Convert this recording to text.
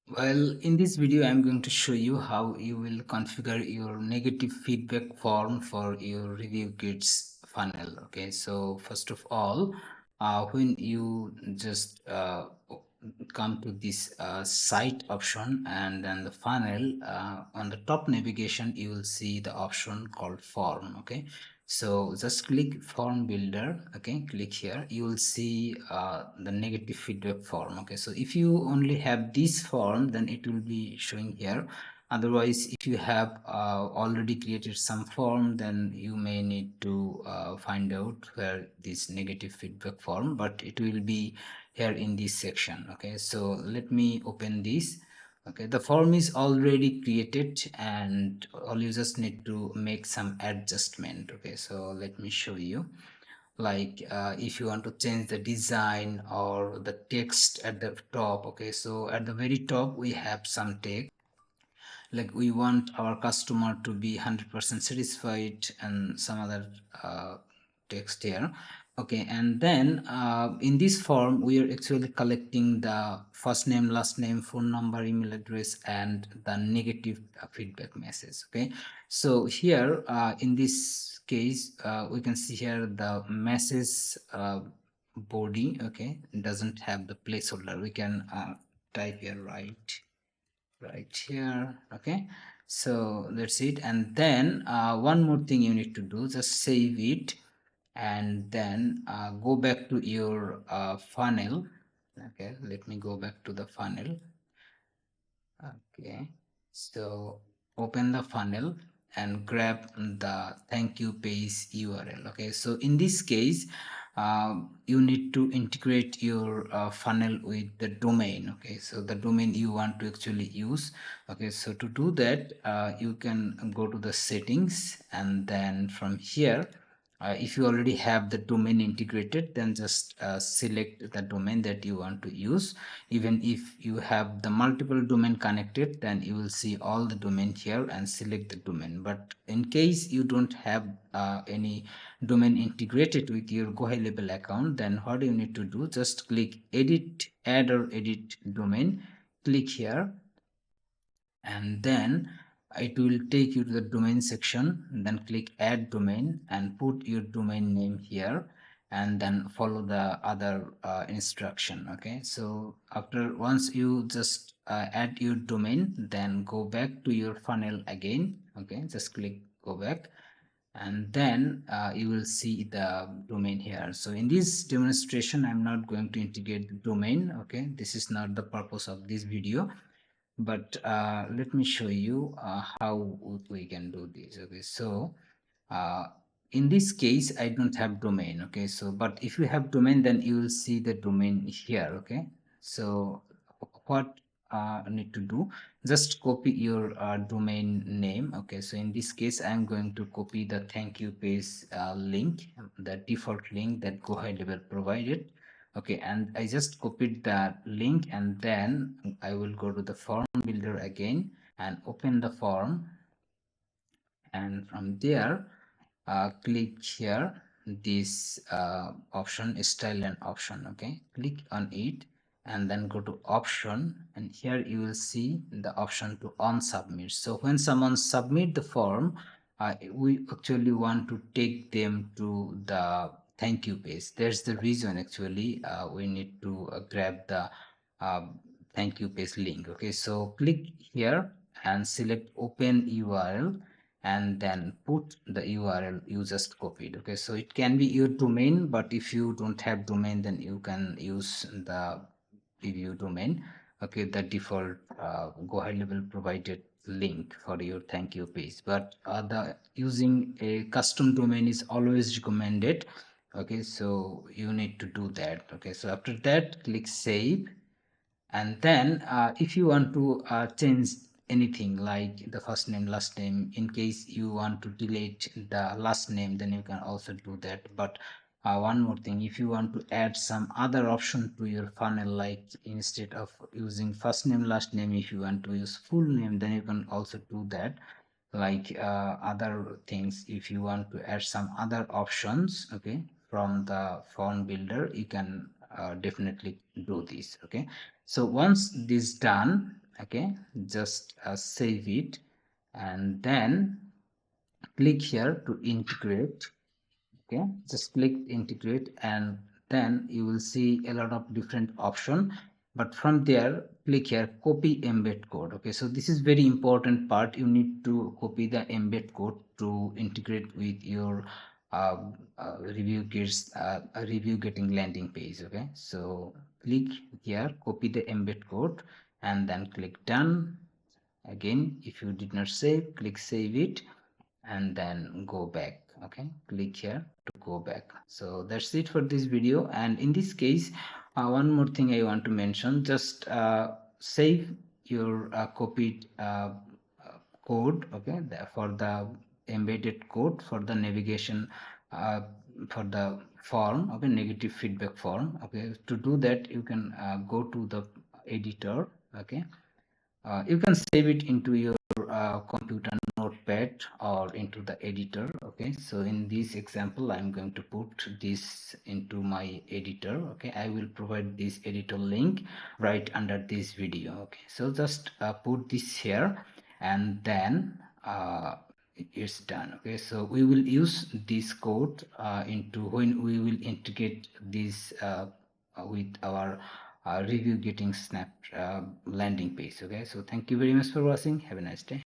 Well, in this video, I'm going to show you how you will configure your negative feedback form for your review kits funnel. Okay, so first of all, when you just come to this site option and then the funnel, on the top navigation, you will see the option called form. Okay, so just click form builder. Okay, click here. You will see the negative feedback form. Okay, so if you only have this form, then it will be showing here. Otherwise, if you have already created some form, then you may need to find out where this negative feedback form, but it will be here in this section. Okay, so let me open this. Okay, the form is already created and all you just need to make some adjustment. Okay, so let me show you. Like if you want to change the design or the text at the top. Okay, so at the very top we have some text, like we want our customer to be 100% satisfied and some other text here. Okay, and then in this form we are actually collecting the first name, last name, phone number, email address, and the negative feedback message. Okay, so here in this case we can see here the message body. Okay, doesn't have the placeholder. We can type here right here. Okay, so that's it. And then one more thing you need to do, just save it and then go back to your funnel. Okay, let me go back to the funnel. Okay, so open the funnel and grab the thank you page URL. Okay, so in this case you need to integrate your funnel with the domain. Okay, so the domain you want to actually use. Okay, so to do that you can go to the settings and then from here if you already have the domain integrated, then just select the domain that you want to use. Even if you have the multiple domain connected, then you will see all the domain here and select the domain. But in case you don't have any domain integrated with your GoHighLevel account, then what you need to do, just click edit, add or edit domain, click here, and then it will take you to the domain section. Then click add domain and put your domain name here and then follow the other instruction. Okay, so after once you just add your domain, then go back to your funnel again. Okay, just click go back and then you will see the domain here. So in this demonstration I'm not going to integrate the domain. Okay, this is not the purpose of this video, but let me show you how we can do this. Okay, so uh, in this case I don't have domain. Okay, so but if you have domain, then you will see the domain here. Okay, so what I need to do, just copy your domain name. Okay, so in this case I'm going to copy the thank you page link, the default link that GoHighLevel provided. Okay, and I just copied that link and then I will go to the form builder again and open the form, and from there click here this option style and option. Okay, click on it and then go to option, and here you will see the option to on submit. So when someone submit the form, we actually want to take them to the thank you page. There's the reason actually we need to grab the uh, thank you page link. Okay, so click here and select open URL and then put the URL you just copied. Okay, so it can be your domain, but if you don't have domain, then you can use the review domain. Okay, the default GoHighLevel provided link for your thank you page, but the using a custom domain is always recommended. Okay, so you need to do that. Okay, so after that click save, and then if you want to change anything like the first name, last name, in case you want to delete the last name, then you can also do that. But one more thing, if you want to add some other option to your funnel, like instead of using first name, last name, if you want to use full name, then you can also do that. Like other things, if you want to add some other options, okay, from the form builder, you can definitely do this. Okay, so once this done, Okay, just save it, and then click here to integrate. Okay, just click integrate, and then you will see a lot of different option, but from there click here copy embed code. Okay, so this is very important part. You need to copy the embed code to integrate with your uh, review getting landing page. Okay, so click here copy the embed code, and then click done. Again, if you did not save, click save it, and then go back. Okay, click here to go back. So that's it for this video. And in this case, one more thing I want to mention, just save your copied code. Okay, for the embedded code for the navigation, for the form. Okay, negative feedback form. Okay, to do that you can go to the editor. Okay, you can save it into your computer notepad or into the editor. Okay, so in this example I'm going to put this into my editor. Okay, I will provide this editor link right under this video. Okay, so just put this here, and then it's done. Okay, so we will use this code into when we will integrate this with our review getting snap landing page. Okay, so thank you very much for watching. Have a nice day.